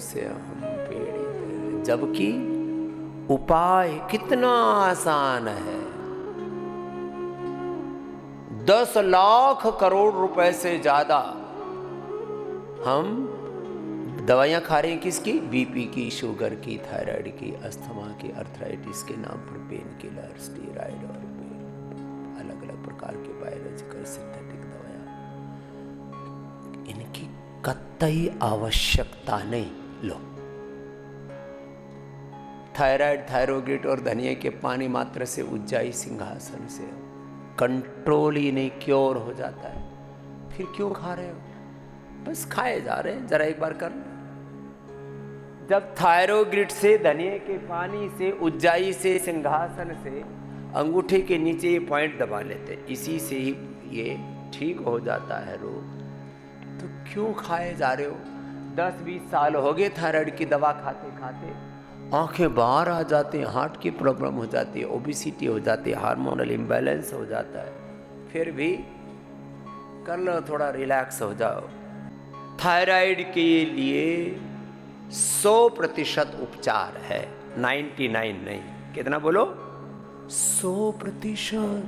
से हम पीड़ित हैं, जबकि उपाय कितना आसान है। 10 लाख करोड़ रुपए से ज्यादा हम दवाइयां खा रहे हैं, किसकी? बीपी की, शुगर की, थायराइड की, अस्थमा की, अर्थराइटिस के नाम पर पेन किलर, स्टीरॉइड और अलग अलग प्रकार के बायोलॉजिकल सिंथेटिक दवाइयां। इनकी कतई आवश्यकता नहीं। लो, थायराइड, थायरोइड और धनिया के पानी मात्र से उज्जाई सिंहासन से कंट्रोल ही नहीं, क्योर हो जाता है। फिर क्यों खा रहे हो? बस खाए जा रहे हैं, जरा एक बार कर। जब थायरोइड से, धनिया के पानी से, उज्जाई से, सिंहासन से, अंगूठे के नीचे ये पॉइंट दबा लेते, इसी से ही ये ठीक हो जाता है रोग। तो क्यों खाए जा रहे हो? 10-20 साल हो गए थायराइड की दवा खाते खाते, आंखें बाहर आ जाती हैं, हार्ट की प्रॉब्लम हो जाती है, ओबेसिटी हो जाती है, हार्मोनल इम्बैलेंस हो जाता है। फिर भी कर लो, थोड़ा रिलैक्स हो जाओ। थायराइड के लिए 100% उपचार है, 99 नहीं। कितना बोलो? 100%।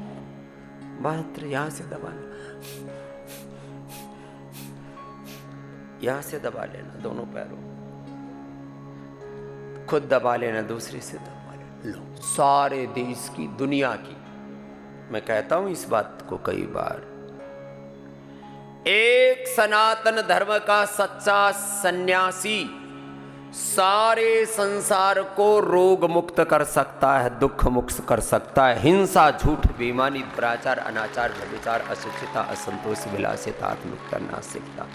मात्र यहां से दबा, यहां से दबा लेना, दोनों पैरों, खुद दबा लेना, दूसरे से दबा लेना। लो, सारे देश की, दुनिया की, मैं कहता हूं इस बात को कई बार, एक सनातन धर्म का सच्चा सन्यासी सारे संसार को रोग मुक्त कर सकता है, दुख मुक्त कर सकता है। हिंसा, झूठ, बेईमानी, दुराचार, अनाचार, व्यभिचार, अशुचिता, असंतोष, विलासिता, आत्मिकता, नास्तिकता,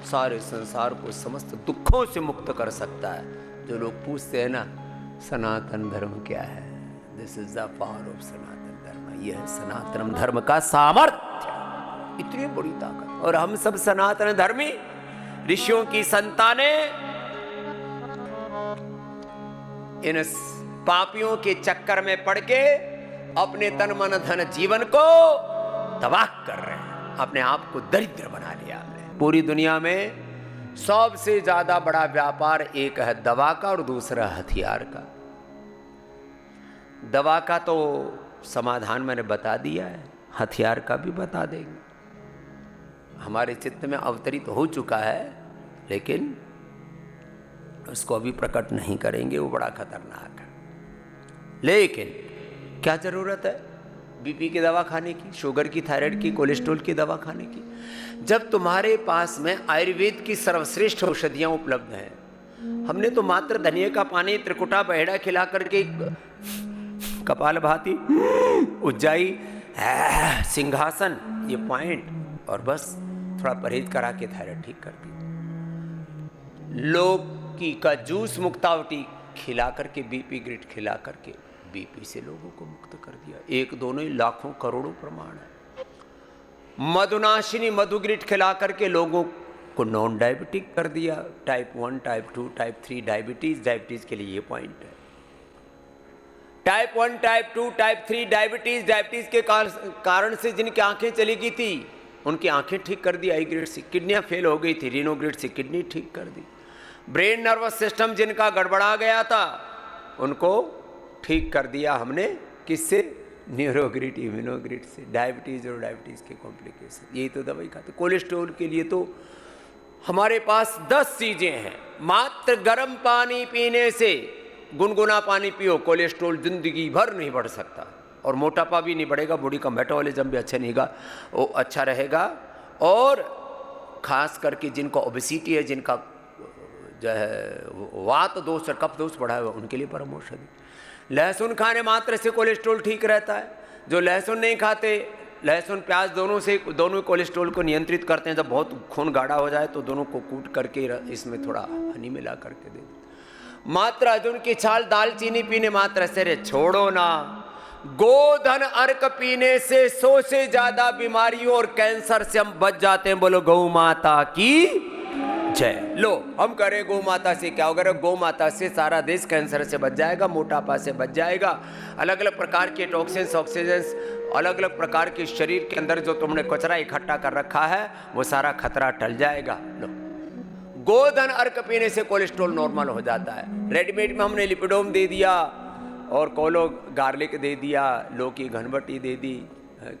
सारे संसार को समस्त दुखों से मुक्त कर सकता है। जो लोग पूछते हैं ना, सनातन धर्म क्या है? This is the power of Sanatan Dharma. यह है सनातन धर्म का सामर्थ्य, इतनी बड़ी ताकत। और हम सब सनातन धर्मी, ऋषियों की संतानें, इन पापियों के चक्कर में पड़ के अपने तन मन धन जीवन को तबाह कर रहे हैं, अपने आप को दरिद्र बना लिया हमने। पूरी दुनिया में सबसे ज्यादा बड़ा व्यापार एक है दवा का और दूसरा हथियार का। दवा का तो समाधान मैंने बता दिया है, हथियार का भी बता देंगे। हमारे चित्त में अवतरित हो चुका है, लेकिन उसको अभी प्रकट नहीं करेंगे, वो बड़ा खतरनाक है। लेकिन क्या जरूरत है बीपी की दवा खाने की, शुगर की, थायराइड की, कोलेस्ट्रॉल की दवा खाने की, जब तुम्हारे पास में आयुर्वेद की सर्वश्रेष्ठ औषधियां उपलब्ध हैं। हमने तो मात्र धनिया का पानी, त्रिकुटा, बहेड़ा खिला करके, कपाल भाती, उज्जाई, सिंहासन, ये पॉइंट, और बस थोड़ा परहेज करा के थायराइड ठीक कर दी। लौकी का जूस, मुक्तावटी खिला करके, बीपी ग्रिड खिला करके बीपी से लोगों को मुक्त कर दिया। एक दो नहीं, लाखों करोड़ों प्रमाण है। मधुनाशिनी, मधुग्रिड खिला करके लोगों को नॉन डायबिटिक कर दिया। Type 1, type 2, type 3 diabetes, diabetes के लिए ये पॉइंट है। Type 1, type 2, type 3 diabetes, diabetes के कारण से जिनकी आंखें चली गई थी, उनकी आंखें ठीक कर दी आई ग्रिड से। किडनियां फेल हो गई थी, रीनो ग्रिड से किडनी ठीक कर दी। ब्रेन नर्वस सिस्टम जिनका गड़बड़ा गया था, उनको ठीक कर दिया हमने, किससे? न्यूरोग्रिड, इम्यूनोग्रिड से। डायबिटीज और डायबिटीज के कॉम्प्लिकेशन, यही तो दवाई खाते। कोलेस्ट्रॉल के लिए तो हमारे पास 10 चीजें हैं। मात्र गर्म पानी पीने से, गुनगुना पानी पियो, कोलेस्ट्रॉल जिंदगी भर नहीं बढ़ सकता, और मोटापा भी नहीं बढ़ेगा, बॉडी का मेटाबॉलिज्म भी अच्छा नहीं होगा, वो अच्छा रहेगा। और खास करके जिनको ओबेसिटी है, जिनका जो है वात दोष और कफ दोष बढ़ा है, उनके लिए परम औषधि। लहसुन खाने मात्र से कोलेस्ट्रॉल ठीक रहता है। जो लहसुन नहीं खाते, लहसुन प्याज दोनों कोलेस्ट्रॉल को नियंत्रित करते हैं। जब बहुत खून गाढ़ा हो जाए तो दोनों को कूट करके इसमें थोड़ा हनी मिला करके दे। मात्र अर्जुन की छाल, दालचीनी पीने मात्र से छोड़ो ना। गोधन अर्क पीने से 100 से ज्यादा बीमारियों और कैंसर से हम बच जाते हैं। बोलो गौ माता की जय। लो, हम करें गौ माता से क्या होगा? गौ माता से सारा देश कैंसर से बच जाएगा, मोटापा से बच जाएगा, अलग अलग प्रकार के टॉक्सिन्स, ऑक्सीजेंस, अलग अलग प्रकार के शरीर के अंदर जो तुमने कचरा इकट्ठा कर रखा है, वो सारा खतरा टल जाएगा। लो, गोधन अर्क पीने से कोलेस्ट्रॉल नॉर्मल हो जाता है। रेडीमेड में हमने लिपिडोम दे दिया और कोलो गार्लिक दे दिया, लौकी घनबटी दे दी।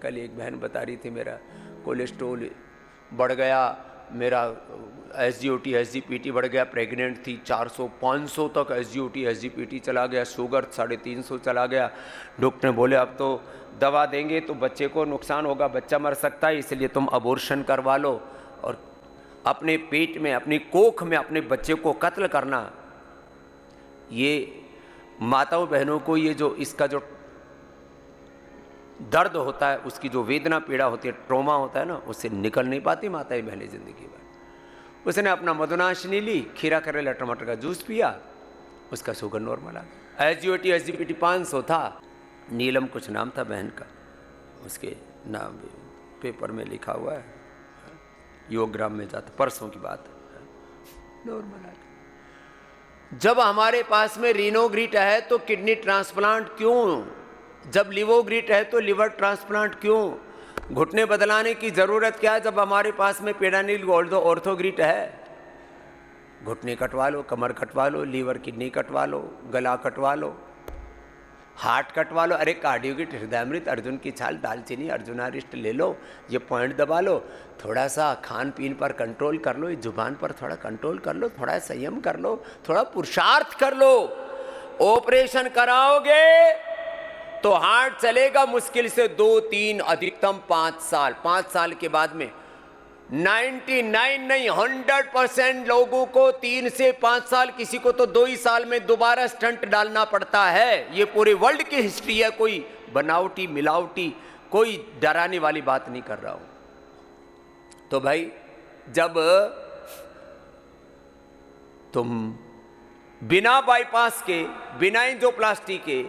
कल एक बहन बता रही थी मेरा कोलेस्ट्रॉल बढ़ गया, मेरा SGOT SGPT बढ़ गया, प्रेग्नेंट थी, 400-500 तक SGOT SGPT चला गया, शुगर 350 चला गया। डॉक्टर ने बोले अब तो दवा देंगे तो बच्चे को नुकसान होगा, बच्चा मर सकता है, इसलिए तुम अबॉर्शन करवा लो। और अपने पेट में, अपनी कोख में अपने बच्चे को कत्ल करना, ये माताओं बहनों को ये जो इसका जो दर्द होता है, उसकी जो वेदना पीड़ा होती है, ट्रॉमा होता है ना, उससे निकल नहीं पाती माताएं बहनें जिंदगी भर। उसने अपना मधुनाशनी ली, खीरा करेला टमाटर का जूस पिया, उसका शुगर नॉर्मल आ गया। SGOT SGPT 500 था, नीलम कुछ नाम था बहन का, उसके नाम पेपर में लिखा हुआ है, योगग्राम में जाता, परसों की बात है, नॉर्मल आ गया। जब हमारे पास में रीनोग्रिट है तो किडनी ट्रांसप्लांट क्यों? जब लिवोग्रिट है तो लिवर ट्रांसप्लांट क्यों? घुटने बदलाने की जरूरत क्या है जब हमारे पास में पेडानिल गोल्डो ऑर्थोग्रिट है? घुटने कटवा लो, कमर कटवा लो, लीवर किडनी कटवा लो, गला कटवा लो, हार्ट कटवा लो। अरे कार्डियोगिट, हृदयामृत, अर्जुन की छाल, दालचीनी, अर्जुनारिष्ट ले लो, ये पॉइंट दबा लो, थोड़ा सा खान पीन पर कंट्रोल कर लो, जुबान पर थोड़ा कंट्रोल कर लो, थोड़ा संयम कर लो, थोड़ा पुरुषार्थ कर लो। ऑपरेशन कराओगे तो हार्ट चलेगा मुश्किल से 2-3 अधिकतम 5 साल। 5 साल के बाद में 99 नहीं 100% लोगों को 3 से 5 साल, किसी को तो 2 ही साल में दोबारा स्टंट डालना पड़ता है। ये पूरे वर्ल्ड की हिस्ट्री है, कोई बनावटी मिलावटी कोई डराने वाली बात नहीं कर रहा हूं। तो भाई जब तुम बिना बाईपास के, बिना एंजियोप्लास्टी के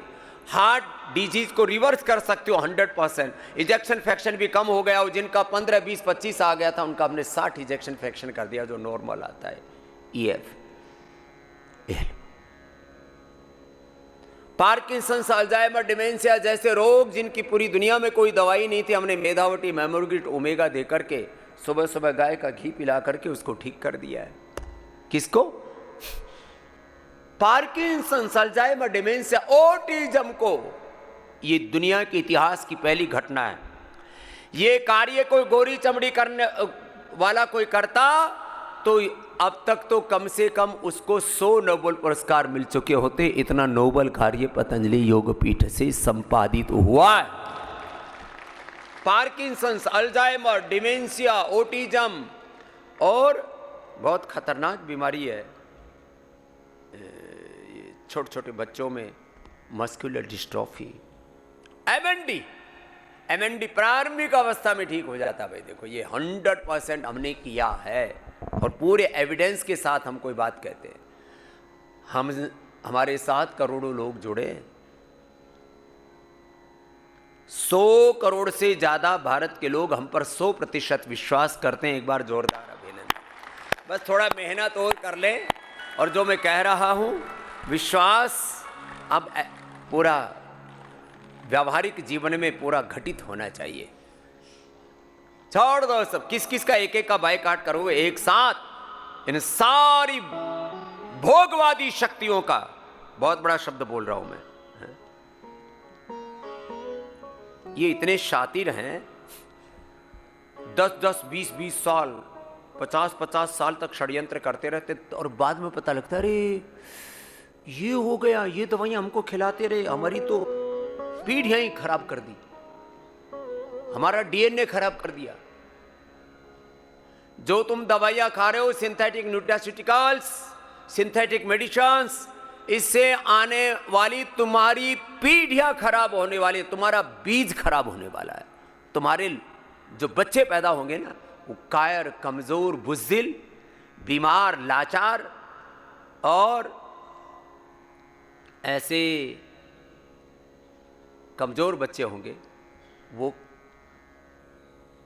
हार्ट डिजीज को रिवर्स कर सकते हो 100%। इजेक्शन फ्रैक्शन भी कम हो गया, और जिनका 15, 20, 25 आ गया था उनका हमने 60 इजेक्शन फ्रैक्शन कर दिया, जो नॉर्मल आता है EF। पार्किंसंस, अल्जाइमर, डिमेंशिया जैसे रोग जिनकी पूरी दुनिया में कोई दवाई नहीं थी, हमने मेधावटी, मेमोग्रिट, ओमेगा दे करके, सुबह सुबह गाय का घी पिला करके उसको ठीक कर दिया है। किसको? पार्किंसंस, अल्जाइमर, डिमेंशिया, ऑटिज्म को। ये दुनिया के इतिहास की पहली घटना है। ये कार्य कोई गोरी चमड़ी करने वाला कोई करता तो अब तक तो कम से कम उसको 100 नोबेल पुरस्कार मिल चुके होते। इतना नोबेल कार्य पतंजलि योगपीठ से संपादित हुआ है। पार्किंसंस, अल्जाइमर, डिमेंशिया, ऑटिज्म और बहुत खतरनाक बीमारी है छोटे छोटे बच्चों में, मस्कुलर डिस्ट्रॉफी, MND प्रारंभिक अवस्था में ठीक हो जाता। भाई देखो ये 100% हमने किया है और पूरे एविडेंस के साथ हम कोई बात कहते हैं। हमारे साथ करोड़ों लोग जुड़े, 100 करोड़ से ज्यादा भारत के लोग हम पर 100% विश्वास करते हैं। एक बार जोरदार अभिनंदन। बस थोड़ा मेहनत और कर ले, और जो मैं कह रहा हूं विश्वास अब पूरा व्यावहारिक जीवन में पूरा घटित होना चाहिए। छोड़ दो सब, किस किस का एक एक का बायकाट करोगे एक साथ? इन सारी भोगवादी शक्तियों का, बहुत बड़ा शब्द बोल रहा हूं मैं, ये इतने शातिर हैं, 10-10, 20-20 साल, 50-50 साल तक षड्यंत्र करते रहते, और बाद में पता लगता है अरे ये हो गया, ये दवाइयां हमको खिलाते रहे, हमारी तो पीढ़ियां ही खराब कर दी, हमारा DNA खराब कर दिया। जो तुम दवाइयां खा रहे हो, सिंथेटिक न्यूट्रास्यूटिकल्स, सिंथेटिक मेडिसिन्स, इससे आने वाली तुम्हारी पीढ़ियां खराब होने वाली, तुम्हारा बीज खराब होने वाला है। तुम्हारे जो बच्चे पैदा होंगे ना, वो कायर, कमजोर, बुज़दिल, बीमार, लाचार और ऐसे कमजोर बच्चे होंगे। वो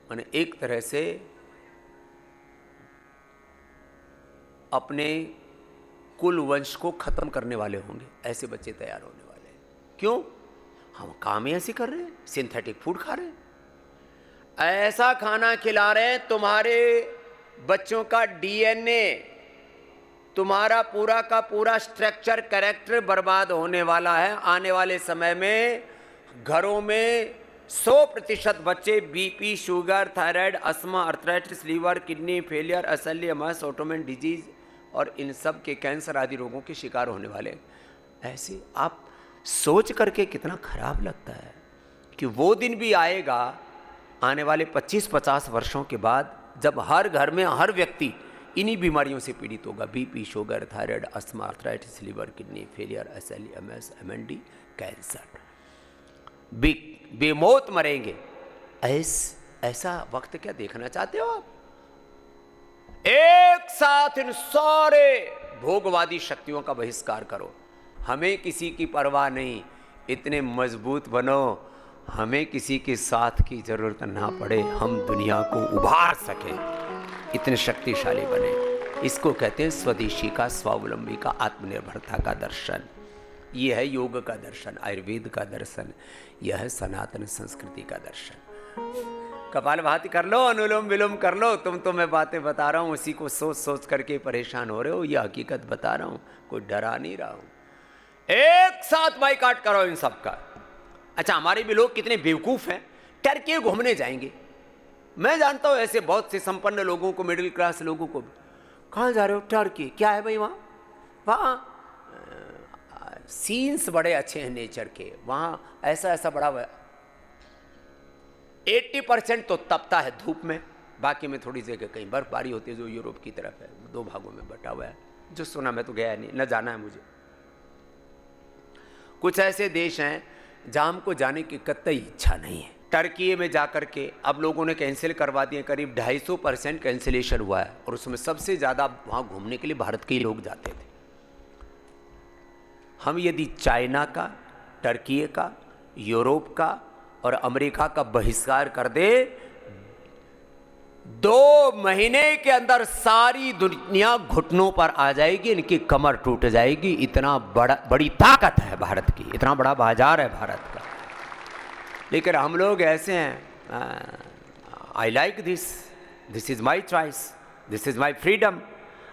माने एक तरह से अपने कुल वंश को खत्म करने वाले होंगे। ऐसे बच्चे तैयार होने वाले हैं। क्यों? हम काम ही ऐसे कर रहे हैं, सिंथेटिक फूड खा रहे हैं, ऐसा खाना खिला रहे हैं, तुम्हारे बच्चों का DNA तुम्हारा पूरा का पूरा स्ट्रक्चर कैरेक्टर बर्बाद होने वाला है। आने वाले समय में घरों में 100% बच्चे BP, sugar, thyroid, asthma, arthritis, liver, kidney failure, असल्य मस, ऑटोमेन डिजीज और इन सब के कैंसर आदि रोगों के शिकार होने वाले हैं। ऐसे आप सोच करके कितना खराब लगता है कि वो दिन भी आएगा आने वाले 25-50 वर्षों के बाद, जब हर घर में हर व्यक्ति इन्हीं बीमारियों से पीड़ित होगा। BP, sugar, thyroid, asthma, arthritis, liver, kidney failure, SLE, MS, MND, cancer, बेमौत मरेंगे। ऐसा वक्त क्या देखना चाहते हो आप? एक साथ इन सारे भोगवादी शक्तियों का बहिष्कार करो। हमें किसी की परवाह नहीं, इतने मजबूत बनो हमें किसी के साथ की जरूरत ना पड़े, हम दुनिया को उभार सकें, इतने शक्तिशाली बने। इसको कहते हैं स्वदेशी का, स्वावलंबी का, आत्मनिर्भरता का दर्शन। यह है योग का दर्शन, आयुर्वेद का दर्शन, यह है सनातन संस्कृति का दर्शन। कपालभाति कर लो, अनुलोम विलोम कर लो। तो मैं बातें बता रहा हूँ, उसी को सोच सोच करके परेशान हो रहे हो। यह हकीकत बता रहा हूँ, कोई डरा नहीं रहा हूँ। एक साथ बाइकाट करो इन सब का। अच्छा, हमारे भी लोग कितने बेवकूफ़ हैं, टर्की घूमने जाएंगे। मैं जानता हूँ ऐसे बहुत से संपन्न लोगों को, मिडिल क्लास लोगों को। कहाँ जा रहे हो? टर्की। क्या है भाई वहाँ? वहाँ सीन्स बड़े अच्छे हैं नेचर के, वहाँ ऐसा बड़ा 80% तो तपता है धूप में, बाकी में थोड़ी जगह कहीं बर्फबारी होती है, जो यूरोप की तरफ है, 2 भागों में बटा हुआ है। जो सुना, मैं तो गया नहीं, न जाना है मुझे। कुछ ऐसे देश हैं जहाँ हमको जाने की कतई इच्छा नहीं है। टर्की में जाकर के अब लोगों ने कैंसिल करवा दिए, करीब 250% कैंसिलेशन हुआ है, और उसमें सबसे ज़्यादा वहाँ घूमने के लिए भारत के ही लोग जाते थे। हम यदि चाइना का, टर्की का, यूरोप का और अमेरिका का बहिष्कार कर दे, 2 महीने के अंदर सारी दुनिया घुटनों पर आ जाएगी, इनकी कमर टूट जाएगी। इतना बड़ी ताकत है भारत की, इतना बड़ा बाजार है भारत का। लेकिन हम लोग ऐसे हैं, I like this is my choice, this is my freedom.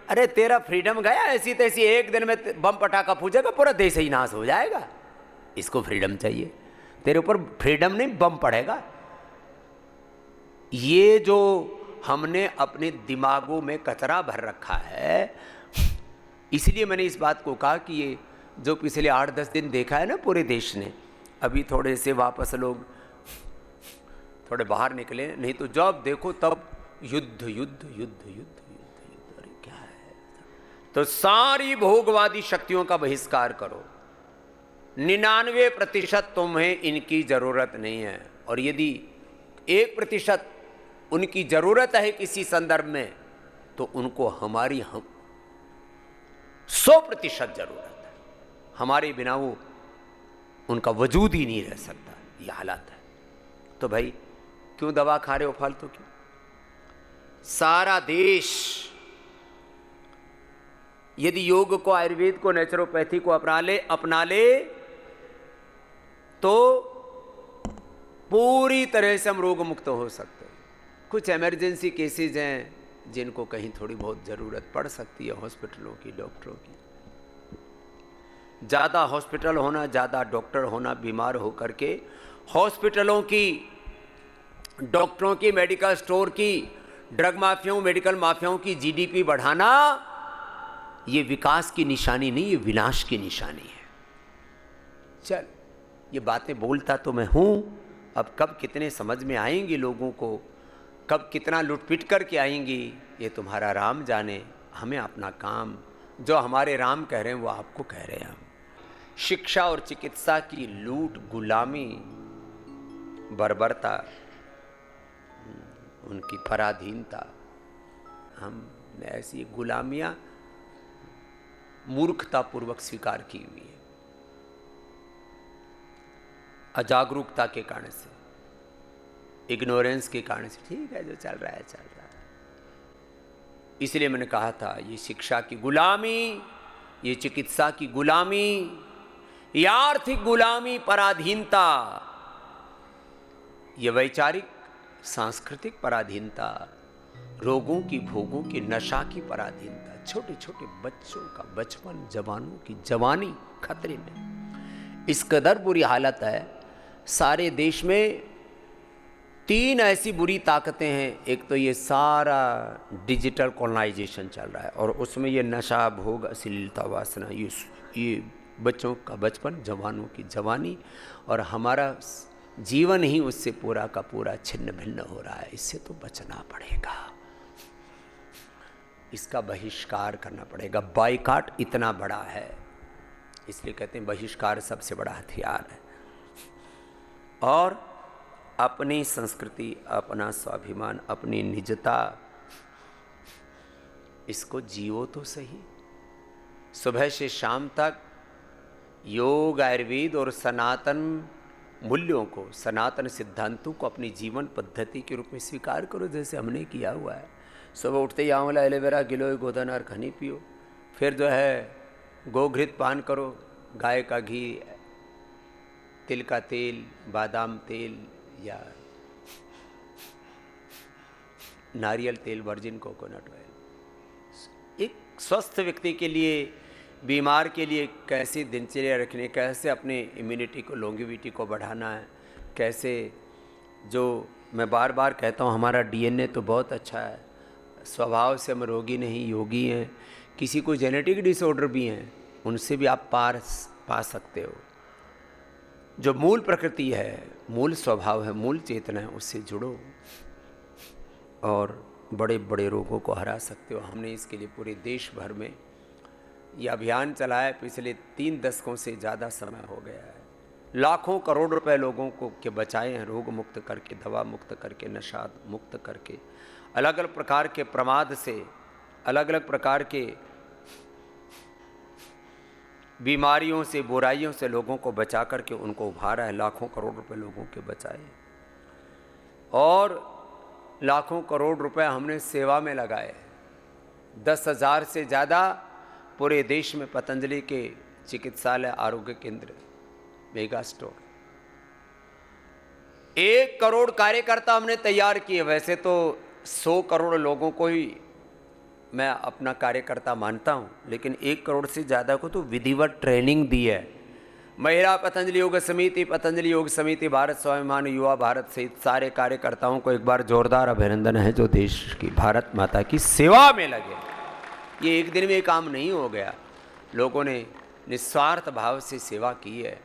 अरे तेरा फ्रीडम गया, ऐसी तैसी एक दिन में बम पटाखा फूटेगा, पूरा देश ही नाश हो जाएगा। इसको फ्रीडम चाहिए? तेरे ऊपर फ्रीडम नहीं, बम पड़ेगा। ये जो हमने अपने दिमागों में कचरा भर रखा है, इसलिए मैंने इस बात को कहा कि ये जो पिछले 8-10 दिन देखा है ना पूरे देश ने, अभी थोड़े से वापस लोग थोड़े बाहर निकले, नहीं तो जब देखो तब युद्ध युद्ध युद्ध युद्ध युद्ध। अरे क्या है? तो सारी भोगवादी शक्तियों का बहिष्कार करो। 99% तुम्हें इनकी जरूरत नहीं है, और यदि 1% उनकी जरूरत है किसी संदर्भ में, तो उनको हमारी 100% जरूरत है। हमारे बिना वो उनका वजूद ही नहीं रह सकता। ये हालात है। तो भाई क्यों दवा खा रहे हो फालतू की? सारा देश यदि योग को, आयुर्वेद को, नेचुरोपैथी को अपना ले तो पूरी तरह से हम रोग मुक्त हो सकते हैं। कुछ इमरजेंसी केसेस हैं जिनको कहीं थोड़ी बहुत ज़रूरत पड़ सकती है हॉस्पिटलों की, डॉक्टरों की। ज़्यादा हॉस्पिटल होना, ज़्यादा डॉक्टर होना, बीमार होकर के हॉस्पिटलों की, डॉक्टरों की, मेडिकल स्टोर की, ड्रग माफियाओं, मेडिकल माफियाओं की जीडीपी बढ़ाना, ये विकास की निशानी नहीं, ये विनाश की निशानी है। चल, ये बातें बोलता तो मैं हूँ, अब कब कितने समझ में आएंगी लोगों को, कब कितना लुटपिट करके आएंगी, ये तुम्हारा राम जाने। हमें अपना काम, जो हमारे राम कह रहे हैं वो आपको कह रहे हैं हम। शिक्षा और चिकित्सा की लूट, गुलामी, बर्बरता, उनकी पराधीनता, हमने ऐसी गुलामियाँ मूर्खतापूर्वक स्वीकार की हुई है, अजागरूकता के कारण से, इग्नोरेंस के कारण से। ठीक है, जो चल रहा है चल रहा है। इसलिए मैंने कहा था, ये शिक्षा की गुलामी, ये चिकित्सा की गुलामी, ये आर्थिक गुलामी, पराधीनता, ये वैचारिक सांस्कृतिक पराधीनता, रोगों की, भोगों की, नशा की पराधीनता, छोटे छोटे बच्चों का बचपन, जवानों की जवानी खतरे में। इस कदर बुरी हालत है। सारे देश में 3 ऐसी बुरी ताकतें हैं। एक तो ये सारा डिजिटल कॉलोनाइजेशन चल रहा है, और उसमें ये नशा, भोग, अश्लीलता, वासना, ये बच्चों का बचपन, जवानों की जवानी, और हमारा जीवन ही उससे पूरा का पूरा छिन्न भिन्न हो रहा है। इससे तो बचना पड़ेगा, इसका बहिष्कार करना पड़ेगा। बाइकाट इतना बड़ा है, इसलिए कहते हैं बहिष्कार सबसे बड़ा हथियार है। और अपनी संस्कृति, अपना स्वाभिमान, अपनी निजता, इसको जियो तो सही। सुबह से शाम तक योग, आयुर्वेद और सनातन मूल्यों को, सनातन सिद्धांतों को अपनी जीवन पद्धति के रूप में स्वीकार करो, जैसे हमने किया हुआ है। सुबह उठते ही आंवला, एलोवेरा, गिलोय, गोदानार, खनी पियो। फिर जो है गोघृत पान करो, गाय का घी, तिल का तेल, बादाम तेल या नारियल तेल, वर्जिन कोकोनट ऑयल। एक स्वस्थ व्यक्ति के लिए, बीमार के लिए कैसे दिनचर्या रखनी, कैसे अपने इम्यूनिटी को, लॉन्गेविटी को बढ़ाना है, कैसे, जो मैं बार बार कहता हूँ, हमारा डीएनए तो बहुत अच्छा है, स्वभाव से हम रोगी नहीं योगी हैं। किसी को जेनेटिक डिसऑर्डर भी हैं, उनसे भी आप पा सकते हो। जो मूल प्रकृति है, मूल स्वभाव है, मूल चेतना है, उससे जुड़ो और बड़े बड़े रोगों को हरा सकते हो। हमने इसके लिए पूरे देश भर में ये अभियान चलाया है। पिछले 3 दशकों से ज़्यादा समय हो गया है। लाखों करोड़ रुपए लोगों को के बचाए हैं, रोग मुक्त करके, दवा मुक्त करके, नशा मुक्त करके, अलग अलग प्रकार के प्रमाद से, अलग अलग प्रकार के बीमारियों से, बुराइयों से लोगों को बचा करके उनको उभारा है। लाखों करोड़ रुपए लोगों के बचाए, और लाखों करोड़ रुपए हमने सेवा में लगाए। 10,000 से ज़्यादा पूरे देश में पतंजलि के चिकित्सालय, आरोग्य केंद्र, मेगा स्टोर, 1 करोड़ कार्यकर्ता हमने तैयार किए। वैसे तो 100 करोड़ लोगों को ही मैं अपना कार्यकर्ता मानता हूं, लेकिन 1 करोड़ से ज़्यादा को तो विधिवत ट्रेनिंग दी है। महिला पतंजलि योग समिति, पतंजली योग समिति, भारत स्वाभिमान युवा भारत सहित सारे कार्यकर्ताओं को एक बार जोरदार अभिनंदन है, जो देश की, भारत माता की सेवा में लगे। ये एक दिन में काम नहीं हो गया, लोगों ने निस्वार्थ भाव से सेवा की है।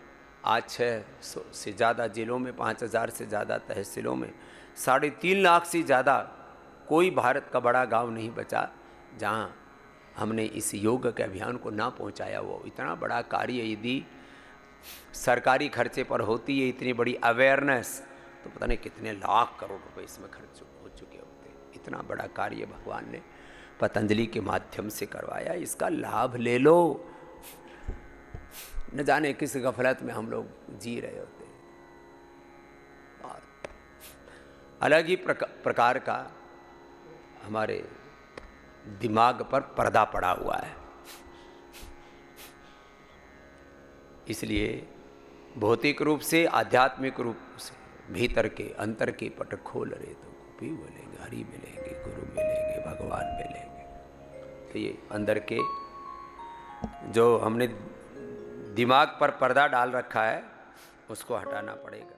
आज 600 से ज़्यादा जिलों में, 5,000 से ज़्यादा तहसीलों में, 3.5 लाख से ज़्यादा, कोई भारत का बड़ा गांव नहीं बचा जहां हमने इस योग के अभियान को ना पहुंचाया। वो इतना बड़ा कार्य यदि सरकारी खर्चे पर होती है, इतनी बड़ी अवेयरनेस, तो पता नहीं कितने लाख करोड़ रुपए इसमें खर्च हो चुके होते। इतना बड़ा कार्य भगवान ने पतंजलि के माध्यम से करवाया, इसका लाभ ले लो। न जाने किस गफलत में हम लोग जी रहे होते हैं। और अलग ही प्रकार का हमारे दिमाग पर पर्दा पड़ा हुआ है। इसलिए भौतिक रूप से, आध्यात्मिक रूप से, भीतर के, अंतर के पट खोल रहे तो गोपी बोलेंगे, हरि मिलेंगे, गुरु मिलेंगे, भगवान मिलेंगे। तो ये अंदर के जो हमने दिमाग पर पर्दा डाल रखा है, उसको हटाना पड़ेगा।